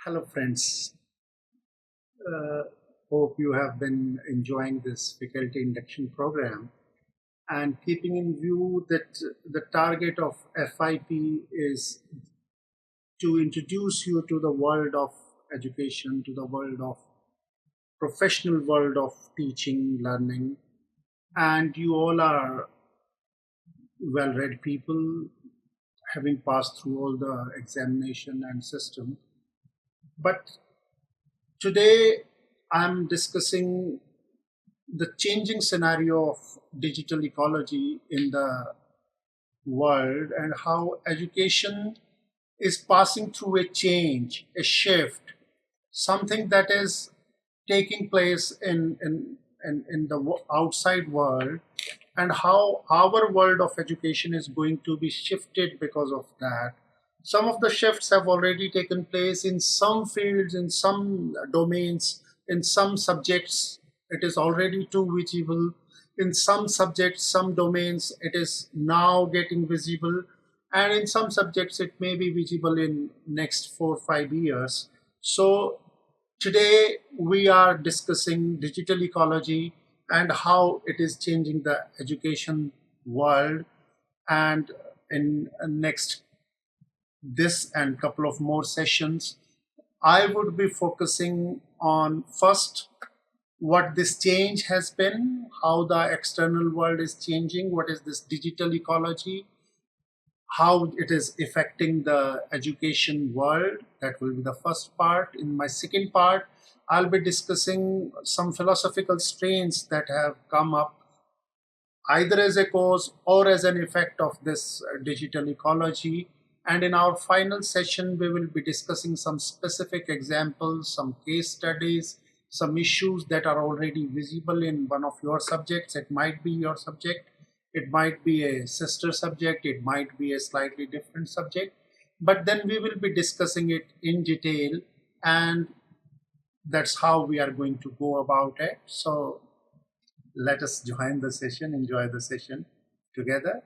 Hello, friends. Uh, Hope you have been enjoying this faculty induction program and keeping in view that the target of FIP is to introduce you to the world of education, to the world of professional world of teaching, learning, and you all are well-read people having passed through all the examination and system. But today I'm discussing the changing scenario of digital ecology in the world and how education is passing through a change, a shift, something that is taking place in the outside world, and how our world of education is going to be shifted because of that. Some of the shifts have already taken place in some fields, in some domains, in some subjects. It is already too visible. In some subjects, some domains, it is now getting visible. And in some subjects, it may be visible in next 4 or 5 years. So today we are discussing digital ecology and how it is changing the education world. And in next this and couple of more sessions, I would be focusing on first what this change has been, how the external world is changing, what is this digital ecology, how it is affecting the education world. That will be the first part. In my second part, I'll be discussing some philosophical strains that have come up either as a cause or as an effect of this digital ecology. And in our final session, we will be discussing some specific examples, some case studies, some issues that are already visible in one of your subjects. It might be your subject, it might be a sister subject, it might be a slightly different subject, but then we will be discussing it in detail, and that's how we are going to go about it. So let us join the session, enjoy the session together.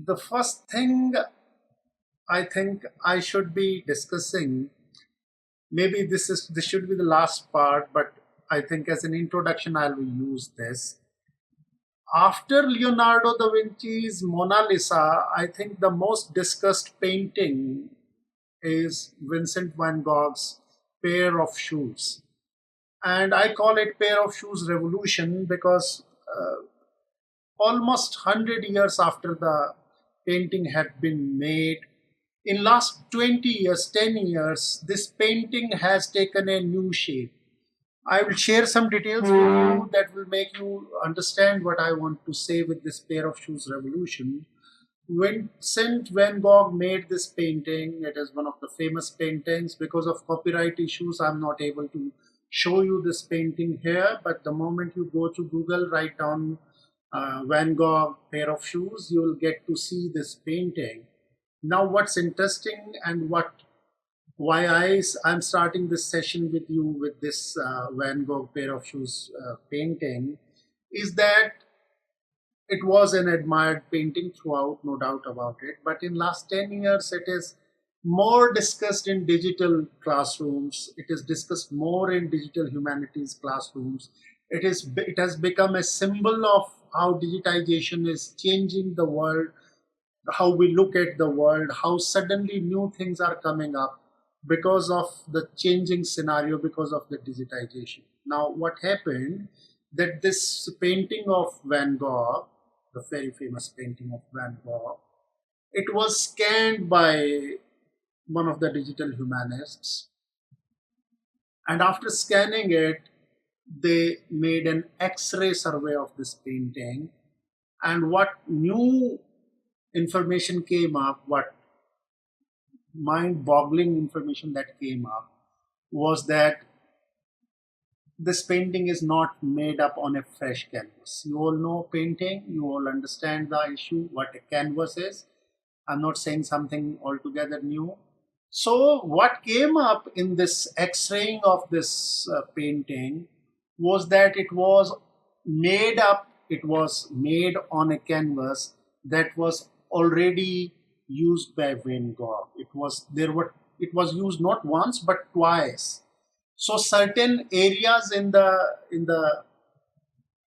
The first thing I think I should be discussing, maybe this should be the last part, but I think as an introduction I will use this. After Leonardo da Vinci's Mona Lisa, I think the most discussed painting is Vincent van Gogh's Pair of Shoes. And I call it Pair of Shoes Revolution because almost 100 years after the painting had been made, in last 20 years, 10 years, this painting has taken a new shape. I will share some details with you that will make you understand what I want to say with this Pair of Shoes Revolution. Vincent van Gogh made this painting. It is one of the famous paintings. Because of copyright issues, I'm not able to show you this painting here, but the moment you go to Google, write down Van Gogh Pair of Shoes, you will get to see this painting. Now, what's interesting and why I'm starting this session with you with this Van Gogh Pair of Shoes painting is that it was an admired painting throughout, no doubt about it. But in last 10 years, it is more discussed in digital classrooms. It is discussed more in digital humanities classrooms. It has become a symbol of how digitization is changing the world, how we look at the world, how suddenly new things are coming up because of the changing scenario, because of the digitization. Now, what happened that this painting of Van Gogh, the very famous painting of Van Gogh, it was scanned by one of the digital humanists, and after scanning it, they made an X-ray survey of this painting. And what new information came up, what mind-boggling information that came up, was that this painting is not made up on a fresh canvas. You all know painting, you all understand the issue, what a canvas is. I'm not saying something altogether new. So what came up in this X-raying of this painting was that it was made up, it was made on a canvas that was already used by Van Gogh. It was there were it was used not once but twice. So certain areas in the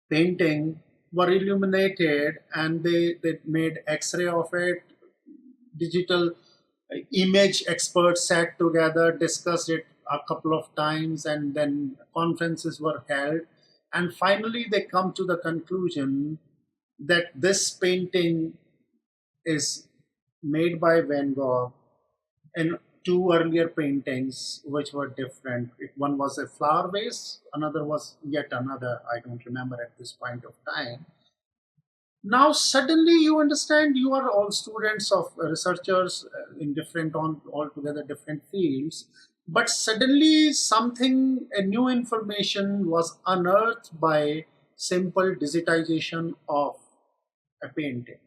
painting were illuminated, and they made X-ray of it. Digital image experts sat together, discussed it a couple of times, and then conferences were held. And finally, they come to the conclusion that this painting is made by Van Gogh, and two earlier paintings which were different. One was a flower vase, another was yet another. I don't remember at this point of time. Now suddenly you understand, you are all students of researchers in different on altogether different fields, but suddenly something, a new information was unearthed by simple digitization of a painting.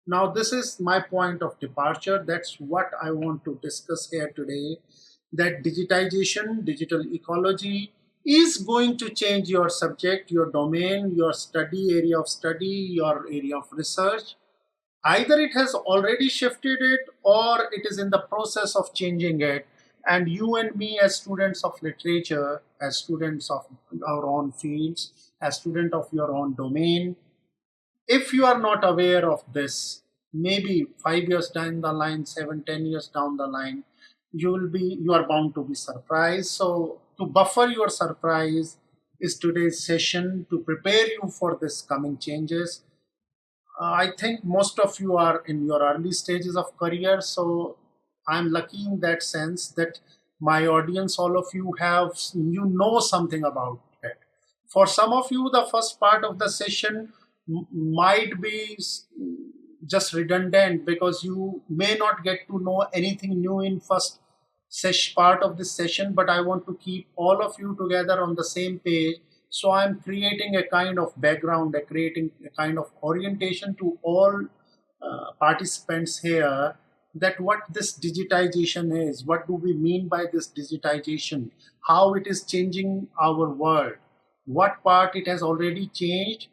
Now, this is my point of departure. That's what I want to discuss here today. That digitization, digital ecology is going to change your subject, your domain, your study, area of study, your area of research. Either it has already shifted it or it is in the process of changing it. And you and me, as students of literature, as students of our own fields, as student of your own domain, if you are not aware of this, maybe 5 years down the line, 7, 10 years down the line, you are bound to be surprised. So to buffer your surprise is today's session, to prepare you for this coming changes. I think most of you are in your early stages of career, so I'm lucky in that sense that my audience, all of you, know something about it. For some of you, the first part of the session might be just redundant, because you may not get to know anything new in first part of this session, but I want to keep all of you together on the same page. So I'm creating a kind of background, creating a kind of orientation to all participants here, that what this digitization is, what do we mean by this digitization, how it is changing our world, what part it has already changed,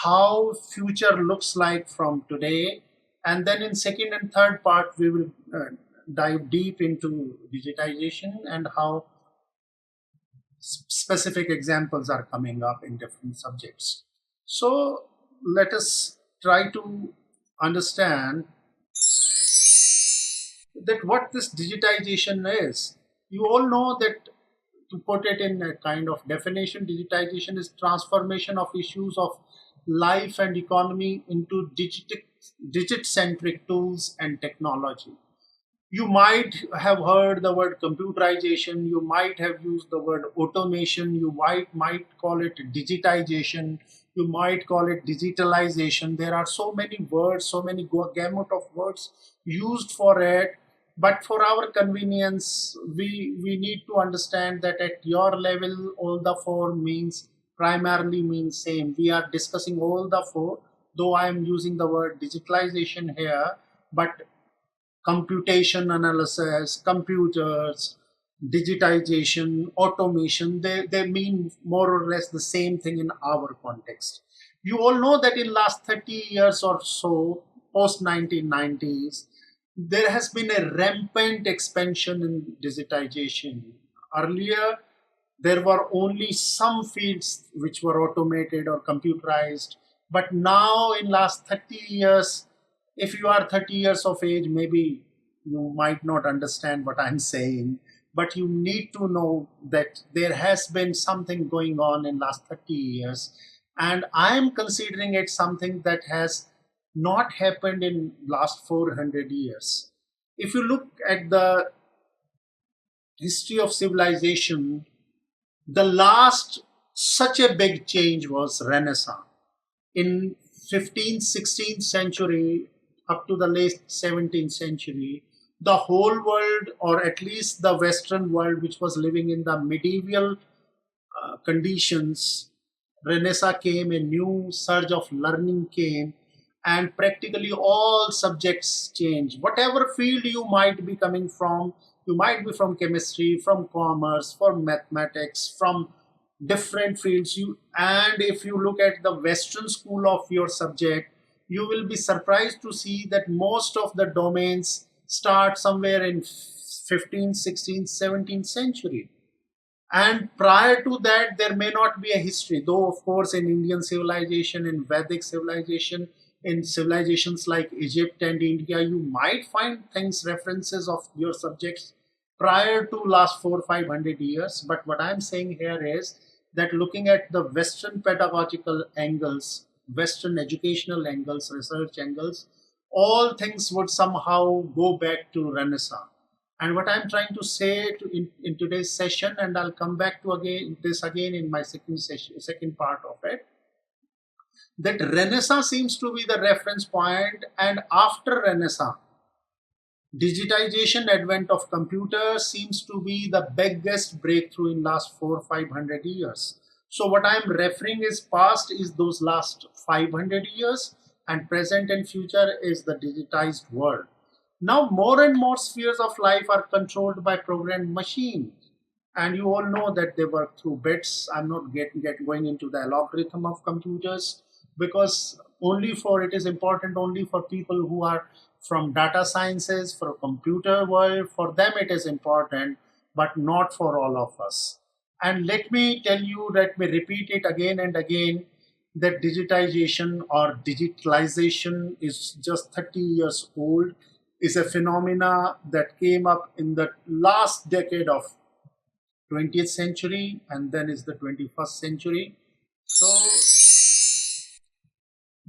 how future looks like from today. And then in second and third part, we will dive deep into digitization and how specific examples are coming up in different subjects. So let us try to understand that what this digitization is. You all know that, to put it in a kind of definition, digitization is transformation of issues of life and economy into digit-centric tools and technology. You might have heard the word computerization, you might have used the word automation, you might call it digitization, you might call it digitalization. There are so many words, so many gamut of words used for it. But for our convenience, we need to understand that at your level, all the four primarily means same. We are discussing all the four, though I am using the word digitalization here, but computation analysis, computers, digitization, automation, they mean more or less the same thing in our context. You all know that in last 30 years or so, post 1990s, there has been a rampant expansion in digitization. Earlier, there were only some fields which were automated or computerized, but now in last 30 years, if you are 30 years of age, maybe you might not understand what I'm saying, but you need to know that there has been something going on in last 30 years, and I'm considering it something that has not happened in last 400 years. If you look at the history of civilization, the last such a big change was Renaissance. In 15th, 16th century up to the late 17th century, the whole world, or at least the Western world, which was living in the medieval conditions, Renaissance came, a new surge of learning came, and practically all subjects changed. Whatever field you might be coming from, you might be from chemistry, from commerce, from mathematics, from different fields. And if you look at the Western school of your subject, you will be surprised to see that most of the domains start somewhere in 15th, 16th, 17th century. And prior to that, there may not be a history, though, of course, in Indian civilization, in Vedic civilization, in civilizations like Egypt and India, you might find things, references of your subjects prior to last 400 or 500 years. But what I'm saying here is that looking at the Western pedagogical angles, Western educational angles, research angles, all things would somehow go back to Renaissance. And what I'm trying to say in today's session, and I'll come back to again in my second session, second part of it, that Renaissance seems to be the reference point, and after Renaissance, digitization, advent of computers seems to be the biggest breakthrough in last 400 or 500 years. So what I'm referring is past is those last 500 years, and present and future is the digitized world. Now more and more spheres of life are controlled by programmed machines. And you all know that they work through bits. I'm not going into the algorithm of computers, because only for it is important only for people who are from data sciences, for computer world. For them it is important, but not for all of us. And let me tell you, let me repeat it again and again, that digitization or digitalization is just 30 years old, is a phenomena that came up in the last decade of 20th century, and then is the 21st century. So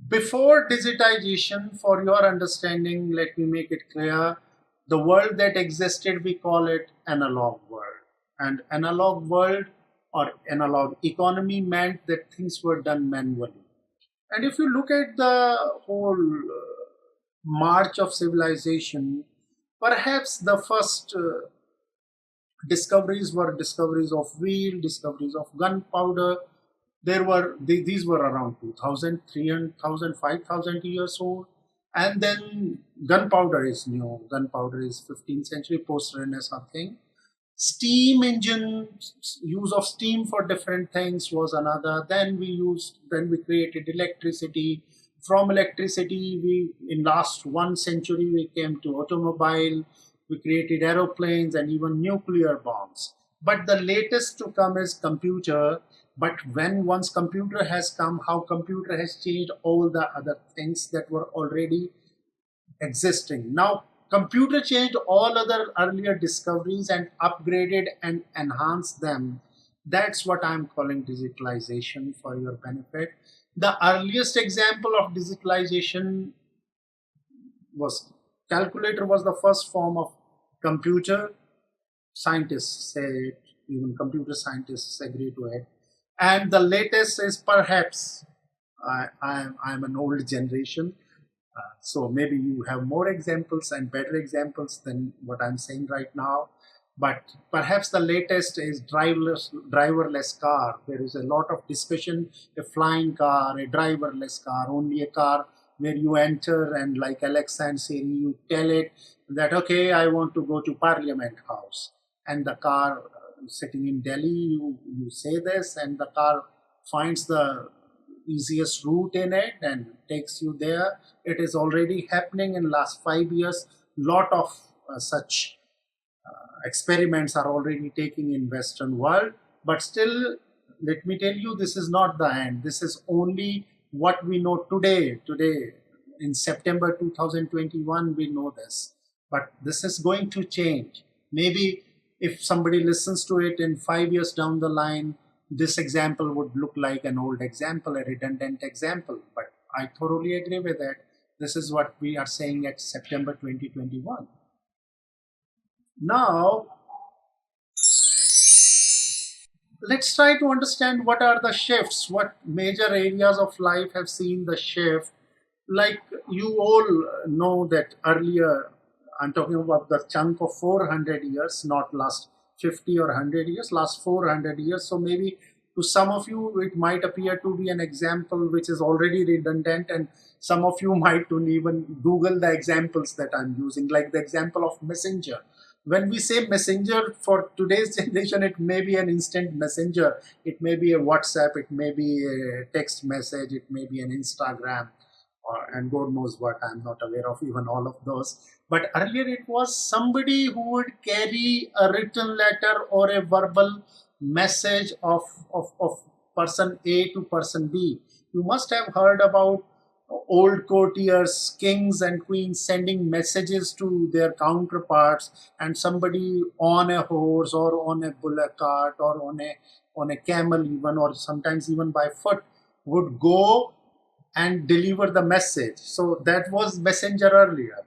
before digitization, for your understanding, let me make it clear, the world that existed, we call it analog world. And analog world or analog economy meant that things were done manually. And if you look at the whole march of civilization, perhaps the first discoveries were discoveries of wheel, discoveries of gunpowder. These were around 2000, 3,000, 5,000 years old. And then gunpowder is new. Gunpowder is 15th century post-Renaissance thing. Steam engine, use of steam for different things was another. Then we created electricity. From electricity, in last 1 century, we came to automobile. We created aeroplanes and even nuclear bombs. But the latest to come is computer. But when once computer has come, how computer has changed all the other things that were already existing. Now, computer changed all other earlier discoveries and upgraded and enhanced them. That's what I'm calling digitalization for your benefit. The earliest example of digitalization was calculator was the first form of computer. Scientists say it, even computer scientists agree to it. And the latest is perhaps, I'm an old generation, so maybe you have more examples and better examples than what I'm saying right now. But perhaps the latest is driverless car. There is a lot of discussion, a flying car, a driverless car, only a car where you enter and like Alexa and Siri, you tell it that, okay, I want to go to Parliament House. And the car sitting in Delhi, you say this and the car finds the easiest route in it and takes you there. It is already happening in last 5 years. Lot of such experiments are already taking in Western world. But still, let me tell you, this is not the end. This is only what we know today. Today, in September 2021, we know this. But this is going to change. Maybe if somebody listens to it in 5 years down the line, this example would look like an old example, a redundant example. But I thoroughly agree with that. This is what we are saying at September 2021. Now, let's try to understand what are the shifts, what major areas of life have seen the shift. Like you all know that earlier, I'm talking about the chunk of 400 years, not last 50 or 100 years, last 400 years. So maybe to some of you, it might appear to be an example which is already redundant, and some of you might even Google the examples that I'm using, like the example of messenger. When we say messenger for today's generation, it may be an instant messenger, it may be a WhatsApp, it may be a text message, it may be an Instagram, and God knows what. I'm not aware of even all of those. But earlier it was somebody who would carry a written letter or a verbal message of person A to person B. You must have heard about old courtiers, kings and queens sending messages to their counterparts, and somebody on a horse or on a bullock cart or on a camel even, or sometimes even by foot, would go and deliver the message. So that was messenger earlier.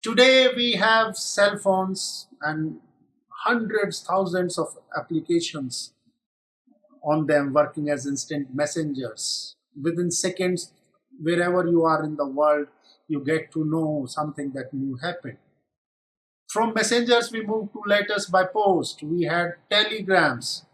Today we have cell phones and hundreds, thousands of applications on them working as instant messengers. Within seconds, wherever you are in the world, you get to know something that new happened. From messengers, we moved to letters by post. We had telegrams.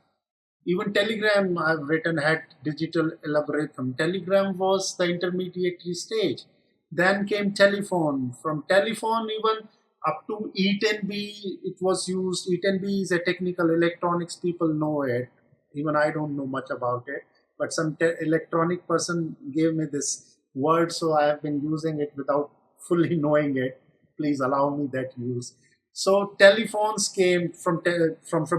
Even Telegram, I've written, had digital algorithm. Telegram was the intermediary stage. Then came telephone. From telephone, even up to E10B, it was used. E10B is a technical electronics. People know it. Even I don't know much about it. But some electronic person gave me this word, so I have been using it without fully knowing it. Please allow me that use. So telephones came from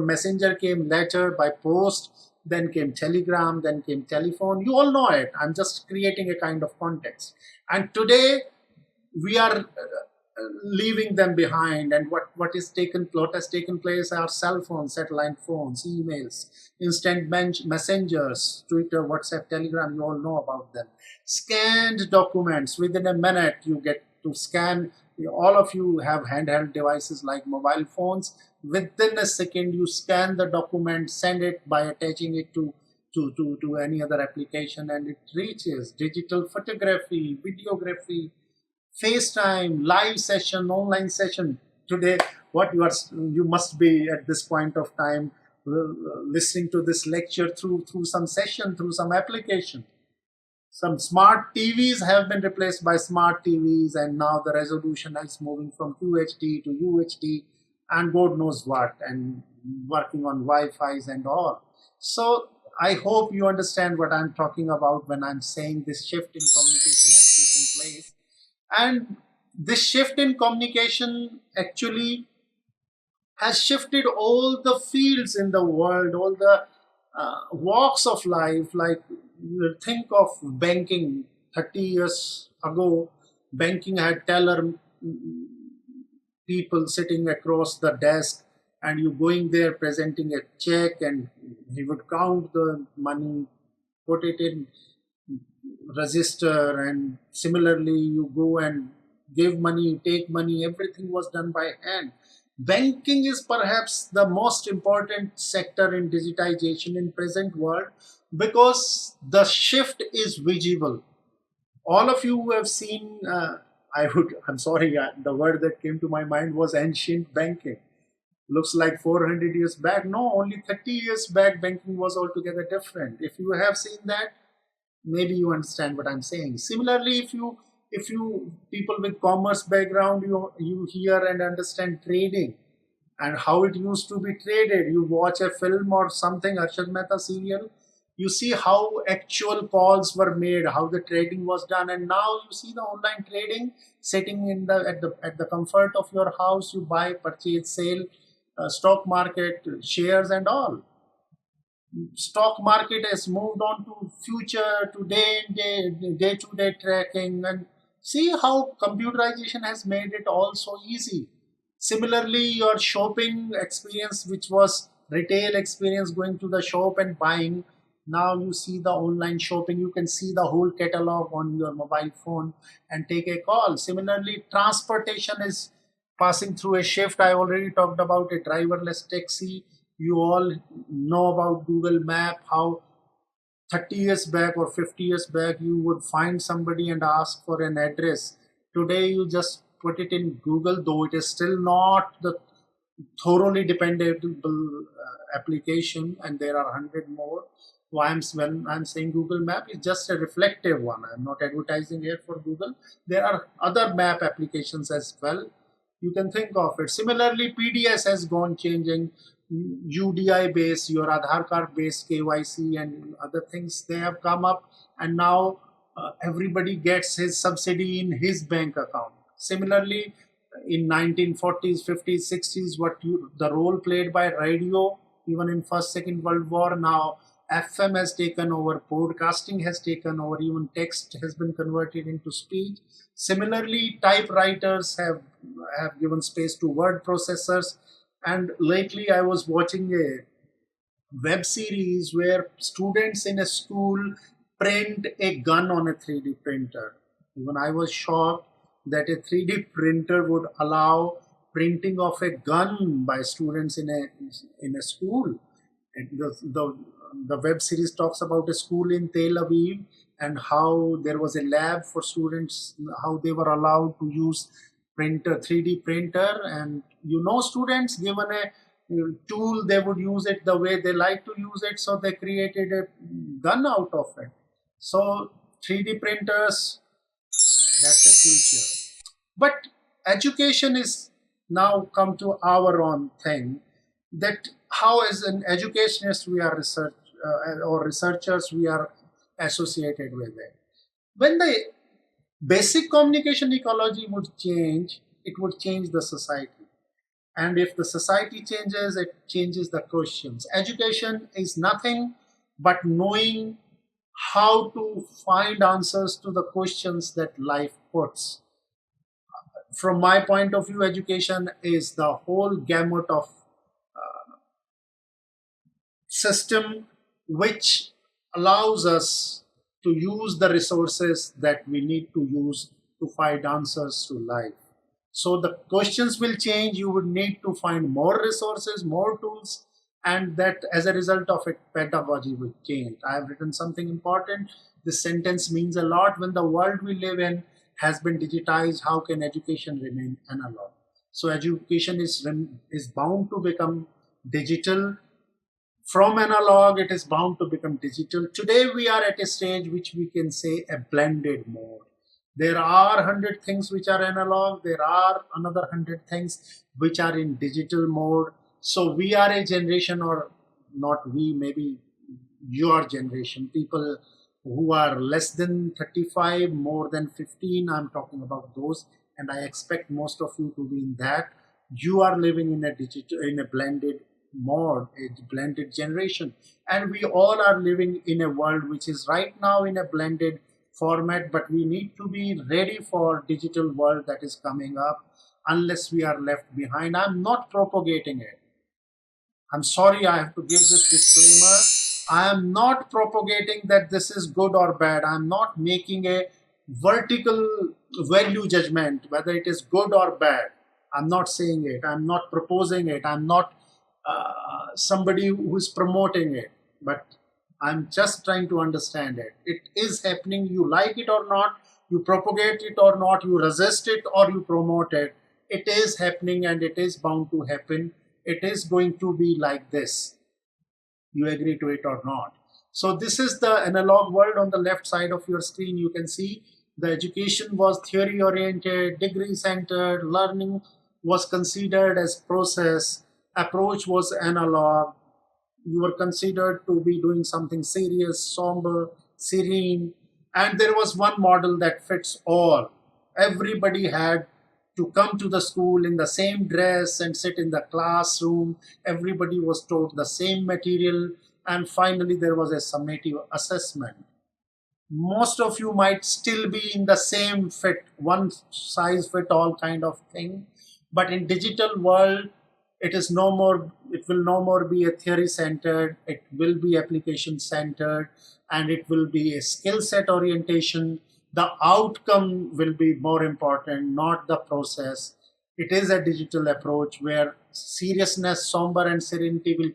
messenger, came letter by post, then came telegram, then came telephone. You all know it. I'm just creating a kind of context. And today we are leaving them behind. And what has taken place are cell phones, satellite phones, emails, instant messengers, Twitter, WhatsApp, Telegram. You all know about them. Scanned documents. Within a minute, you get to scan. All of you have handheld devices like mobile phones. Within a second, you scan the document, send it by attaching it to any other application, and it reaches. Digital photography, videography, FaceTime, live session, online session. Today, what you must be at this point of time listening to this lecture through some session, through some application. Some smart TVs have been replaced by smart TVs, and now the resolution is moving from QHD to UHD, and God knows what, and working on Wi-Fi's and all. So I hope you understand what I'm talking about when I'm saying this shift in communication has taken place. And this shift in communication actually has shifted all the fields in the world, all the walks of life. Like, think of banking. 30 years ago, banking had teller people sitting across the desk, and you going there presenting a check, and he would count the money, put it in register, and similarly you go and give money, take money. Everything was done by hand. Banking is perhaps the most important sector in digitization in present world, because the shift is visible. All of you who have seen, I'm sorry, the word that came to my mind was ancient banking. Looks like 400 years back. No, only 30 years back banking was altogether different. If you have seen that, maybe you understand what I'm saying. Similarly, if you people with commerce background, you hear and understand trading and how it used to be traded. You watch a film or something, Arshad Mehta serial, you see how actual calls were made, how the trading was done, and now you see the online trading sitting in the comfort of your house. You buy, purchase, sell, stock market, shares, and all. Stock market has moved on to future, to day to day tracking, and see how computerization has made it all so easy. Similarly, your shopping experience, which was retail experience, going to the shop and buying, now you see the online shopping. You can see the whole catalog on your mobile phone and take a call. Similarly, transportation is passing through a shift. I already talked about a driverless taxi. You all know about Google Map, how 30 years back or 50 years back you would find somebody and ask for an address. Today you just put it in Google, though it is still not the thoroughly dependable application, and there are 100 more. When I'm saying Google Map, it's just a reflective one. I'm not advertising here for Google. There are other map applications as well. You can think of it. Similarly, PDS has gone changing. UDI based, your Aadhaar card based KYC and other things, they have come up, and now everybody gets his subsidy in his bank account. Similarly, in 1940s, 50s, 60s, the role played by radio, even in First, Second World War, now FM has taken over, broadcasting has taken over, even text has been converted into speech. Similarly, typewriters have given space to word processors. And lately, I was watching a web series where students in a school print a gun on a 3D printer. Even I was shocked that a 3D printer would allow printing of a gun by students in a school. And the web series talks about a school in Tel Aviv and how there was a lab for students, how they were allowed to use printer 3D printer, and students given a tool, they would use it the way they like to use it, so they created a gun out of it. So 3D printers, that's the future. But education is now come to our own thing, that how as an educationist we are or researchers we are associated with it. When the basic communication ecology would change, it would change the society. And if the society changes, it changes the questions. Education is nothing but knowing how to find answers to the questions that life puts. From my point of view, education is the whole gamut of system which allows us to use the resources that we need to use to find answers to life. So the questions will change. You would need to find more resources, more tools, and that as a result of it, pedagogy will change. I have written something important. This sentence means a lot. When the world we live in has been digitized, how can education remain analog? So education is bound to become digital. From analog, it is bound to become digital. Today, we are at a stage which we can say a blended mode. There are 100 things which are analog, there are another 100 things which are in digital mode. So we are a generation, or not we, maybe your generation, people who are less than 35, more than 15, I'm talking about those, and I expect most of you to be in that. You are living in a blended mode, a blended generation, and we all are living in a world which is right now in a blended format, but we need to be ready for digital world that is coming up, unless we are left behind. I'm not propagating it. I'm sorry, I have to give this disclaimer. I am not propagating that this is good or bad. I'm not making a vertical value judgment whether it is good or bad. I'm not saying it. I'm not proposing it. I'm not somebody who is promoting it. But I'm just trying to understand it. It is happening. You like it or not, you propagate it or not, you resist it or you promote it. It is happening and it is bound to happen. It is going to be like this. You agree to it or not. So this is the analog world. On the left side of your screen, you can see the education was theory oriented, degree centered, learning was considered as process, approach was analog. You were considered to be doing something serious, somber, serene, and there was one model that fits all. Everybody had to come to the school in the same dress and sit in the classroom. Everybody was taught the same material, and finally there was a summative assessment. Most of you might still be in the same fit, one size fit all kind of thing, but in digital world, it will no more be a theory centered, it will be application centered, and it will be a skill set orientation. The outcome will be more important, not the process. It is a digital approach where seriousness, somber, and serenity will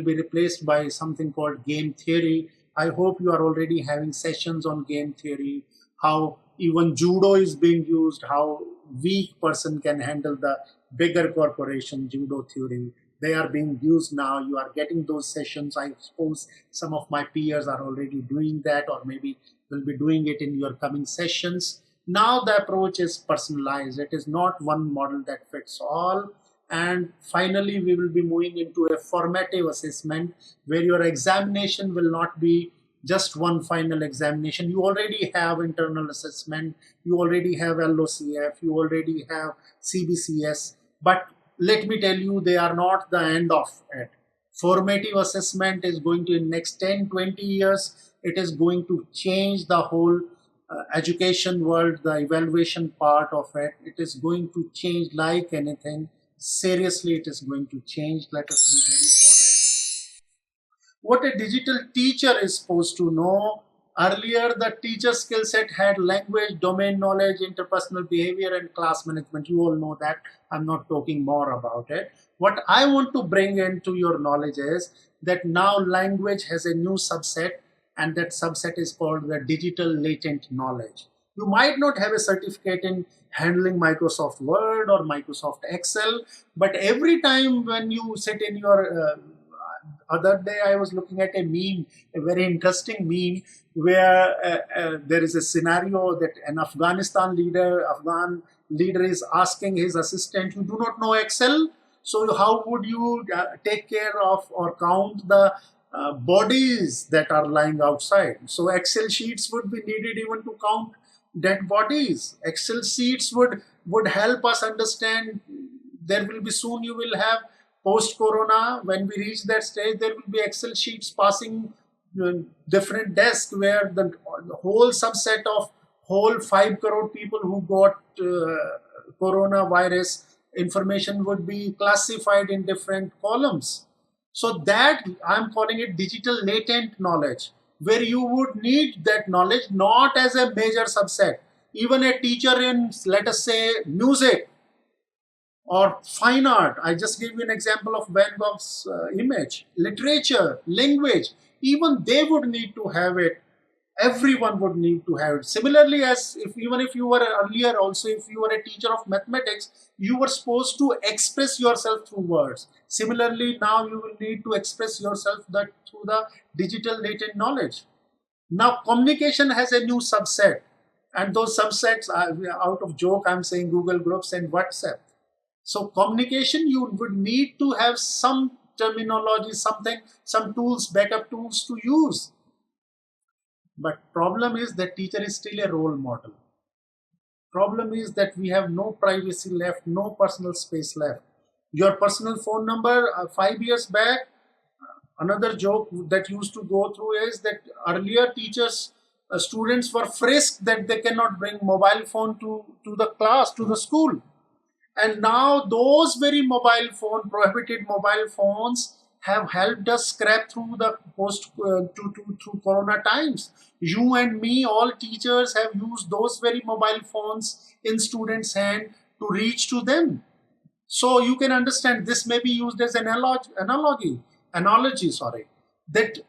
be replaced by something called game theory. I hope you are already having sessions on game theory, how even judo is being used, how weak person can handle the bigger corporation judo theory. They are being used now. You are getting those sessions. I suppose some of my peers are already doing that, or maybe will be doing it in your coming sessions. Now the approach is personalized. It is not one model that fits all. And finally, we will be moving into a formative assessment where your examination will not be just one final examination. You already have internal assessment, you already have LOCF, you already have CBCS. But let me tell you, they are not the end of it. Formative assessment is going to, in next 10, 20 years, it is going to change the whole education world, the evaluation part of it. It is going to change like anything. Seriously, it is going to change. Let us be ready for it. What a digital teacher is supposed to know. Earlier, the teacher skill set had language, domain knowledge, interpersonal behavior, and class management. You all know that. I'm not talking more about it. What I want to bring into your knowledge is that now language has a new subset, and that subset is called the digital latent knowledge. You might not have a certificate in handling Microsoft Word or Microsoft Excel, but every time when you sit in your other day I was looking at a meme, a very interesting meme, where there is a scenario that an Afghan leader is asking his assistant, "You do not know Excel, so how would you take care of or count the bodies that are lying outside?" So Excel sheets would be needed even to count dead bodies. Excel sheets would help us understand. There will be soon, you will have post corona, when we reach that stage, there will be Excel sheets passing different desks, where the whole subset of whole 5 crore people who got coronavirus information would be classified in different columns. So that I'm calling it digital latent knowledge, where you would need that knowledge not as a major subset. Even a teacher in, let us say, music or fine art. I just gave you an example of Van Gogh's image, literature, language. Even they would need to have it. Everyone would need to have it. Similarly, as if even if you were earlier also, if you were a teacher of mathematics, you were supposed to express yourself through words. Similarly, now you will need to express yourself that through the digital latent knowledge. Now, communication has a new subset, and those subsets are, out of joke, I'm saying Google Groups and WhatsApp. So communication, you would need to have some terminology, something, some tools, backup tools to use. But problem is that teacher is still a role model. Problem is that we have no privacy left, no personal space left. Your personal phone number, 5 years back, another joke that used to go through is that earlier teachers, students were frisked that they cannot bring mobile phone to the class, to the school. And now those very prohibited mobile phones have helped us scrap through the through corona times. You and me, all teachers, have used those very mobile phones in students' hand to reach to them. So you can understand, this may be used as an analogy, sorry, that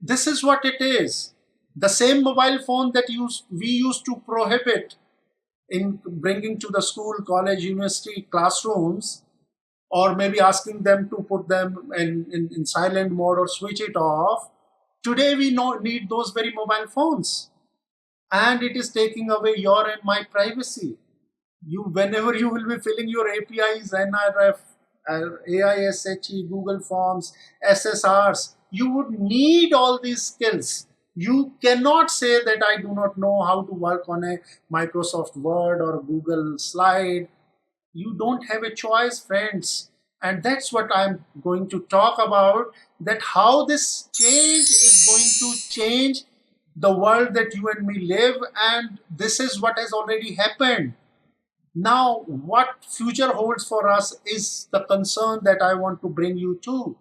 this is what it is. The same mobile phone that we used to prohibit in bringing to the school, college, university classrooms, or maybe asking them to put them in silent mode or switch it off. Today we need those very mobile phones, and it is taking away your and my privacy. Whenever you will be filling your APIs, NRF, AISHE, Google Forms, SSRs, you would need all these skills. You cannot say that I do not know how to work on a Microsoft Word or Google Slide. You don't have a choice, friends. And that's what I'm going to talk about, that how this change is going to change the world that you and me live. And this is what has already happened. Now, what future holds for us is the concern that I want to bring you to.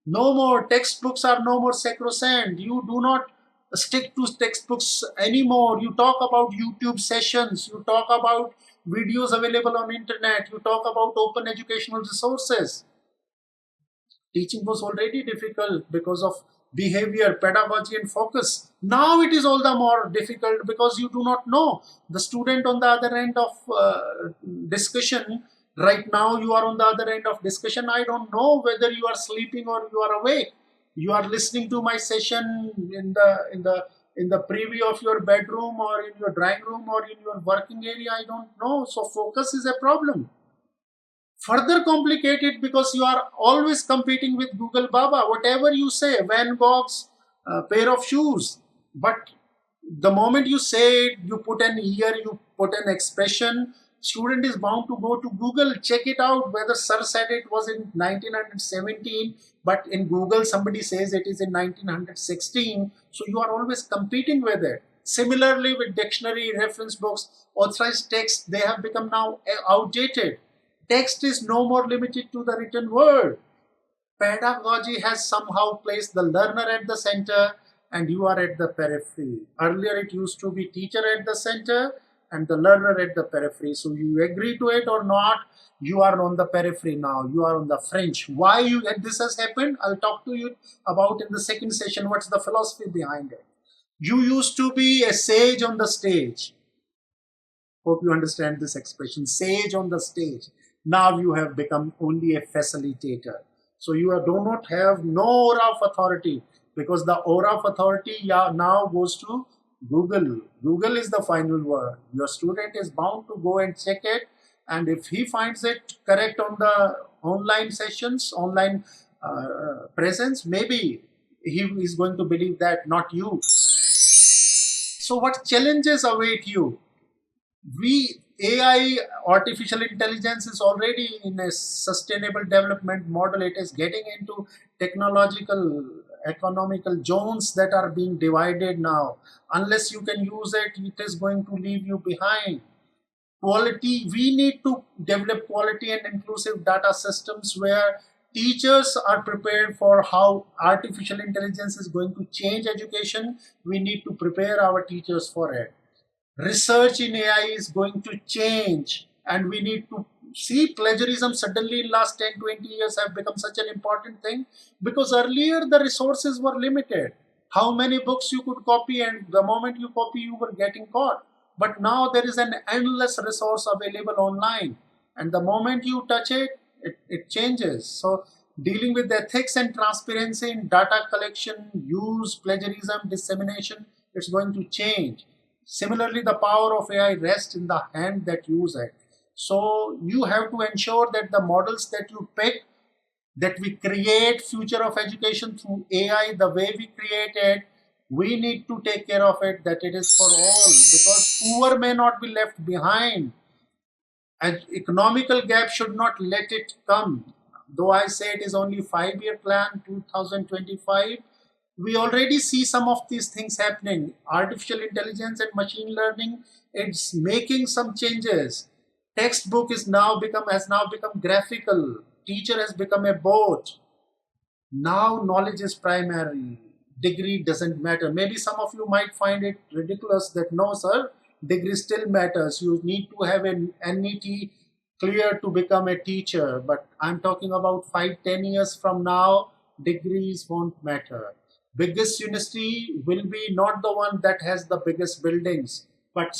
No more textbooks are no more sacrosanct. You do not stick to textbooks anymore. You talk about YouTube sessions. You talk about videos available on internet. You talk about open educational resources. Teaching was already difficult because of behavior, pedagogy, and focus. Now it is all the more difficult because you do not know. The student on the other end of discussion, right now you are on the other end of discussion. I don't know whether you are sleeping or you are awake. You are listening to my session in the preview of your bedroom or in your drawing room or in your working area. I don't know. So focus is a problem. Further complicated because you are always competing with Google Baba. Whatever you say, Van Gogh's pair of shoes, But the moment you say it, you put an year, you put an expression, student is bound to go to Google, check it out whether sir said it was in 1917, but in Google somebody says it is in 1916. So you are always competing with it. Similarly with dictionary, reference books, authorized text, they have become now outdated. Text is no more limited to the written word. Pedagogy has somehow placed the learner at the center and you are at the periphery. Earlier it used to be teacher at the center and the learner at the periphery. So you agree to it or not, you are on the periphery now. You are on the fringe. Why this has happened, I'll talk to you about in the second session. What's the philosophy behind it? You used to be a sage on the stage. Hope you understand this expression, sage on the stage. Now you have become only a facilitator. So you do not have no aura of authority, because the aura of authority now goes to Google. Google is the final word. Your student is bound to go and check it. And if he finds it correct on the online sessions, online presence, maybe he is going to believe that, not you. So what challenges await you? We AI, artificial intelligence, is already in a sustainable development model. It is getting into technological, economical zones that are being divided now. Unless you can use it, it is going to leave you behind. Quality, we need to develop quality and inclusive data systems where teachers are prepared for how artificial intelligence is going to change education. We need to prepare our teachers for it. Research in AI is going to change, and we need to see plagiarism suddenly in last 10, 20 years have become such an important thing, because earlier the resources were limited. How many books you could copy, and the moment you copy you were getting caught. But now there is an endless resource available online, and the moment you touch it, it changes. So dealing with ethics and transparency in data collection, use, plagiarism, dissemination, it's going to change. Similarly, the power of AI rests in the hand that use it. So you have to ensure that the models that you pick, that we create future of education through AI, the way we create it, we need to take care of it, that it is for all, because poor may not be left behind. And economical gap should not let it come. Though I say it is only 5-year plan, 2025, we already see some of these things happening. Artificial intelligence and machine learning, it's making some changes. Textbook has now become graphical. Teacher has become a bot. Now knowledge is primary. Degree doesn't matter. Maybe some of you might find it ridiculous that no, sir, degree still matters. You need to have an NET clear to become a teacher. But I'm talking about 5, 10 years from now, degrees won't matter. Biggest university will be not the one that has the biggest buildings, but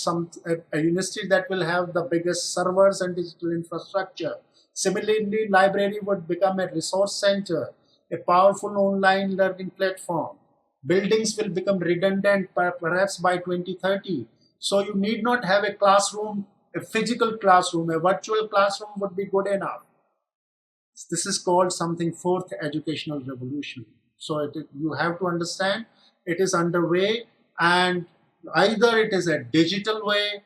a university that will have the biggest servers and digital infrastructure. Similarly, library would become a resource center, a powerful online learning platform. Buildings will become redundant perhaps by 2030. So you need not have a classroom, a physical classroom, a virtual classroom would be good enough. This is called something fourth educational revolution. So you have to understand it is underway, and either it is a digital way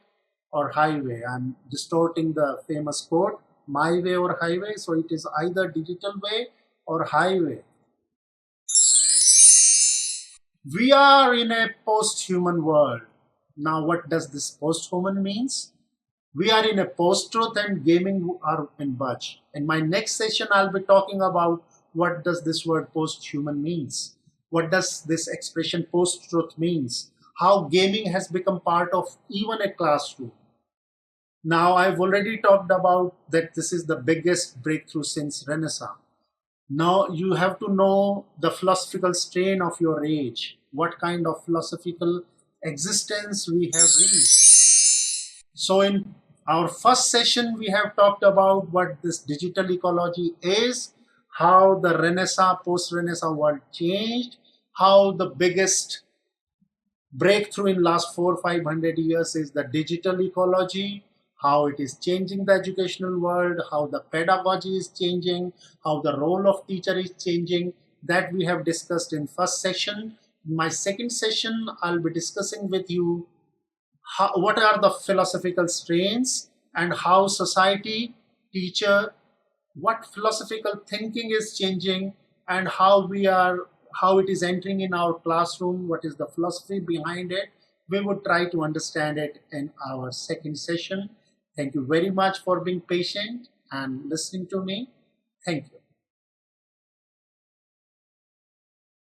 or highway. I'm distorting the famous quote, my way or highway. So it is either digital way or highway. We are in a post-human world. Now, what does this post-human means? We are in a post-truth, and gaming are in budge. In my next session, I'll be talking about what does this word post-human means. What does this expression post-truth means? How gaming has become part of even a classroom. Now, I've already talked about that this is the biggest breakthrough since Renaissance. Now you have to know the philosophical strain of your age, what kind of philosophical existence we have reached. So in our first session, we have talked about what this digital ecology is, how the Renaissance, post-Renaissance world changed, how the biggest breakthrough in last 400-500 years is the digital ecology, how it is changing the educational world, how the pedagogy is changing, how the role of teacher is changing. That we have discussed in first session. My second session, I'll be discussing with you what are the philosophical strains and how society, teacher, what philosophical thinking is changing, and how it is entering in our classroom, what is the philosophy behind it. We would try to understand it in our second session. Thank you very much for being patient and listening to me. Thank you.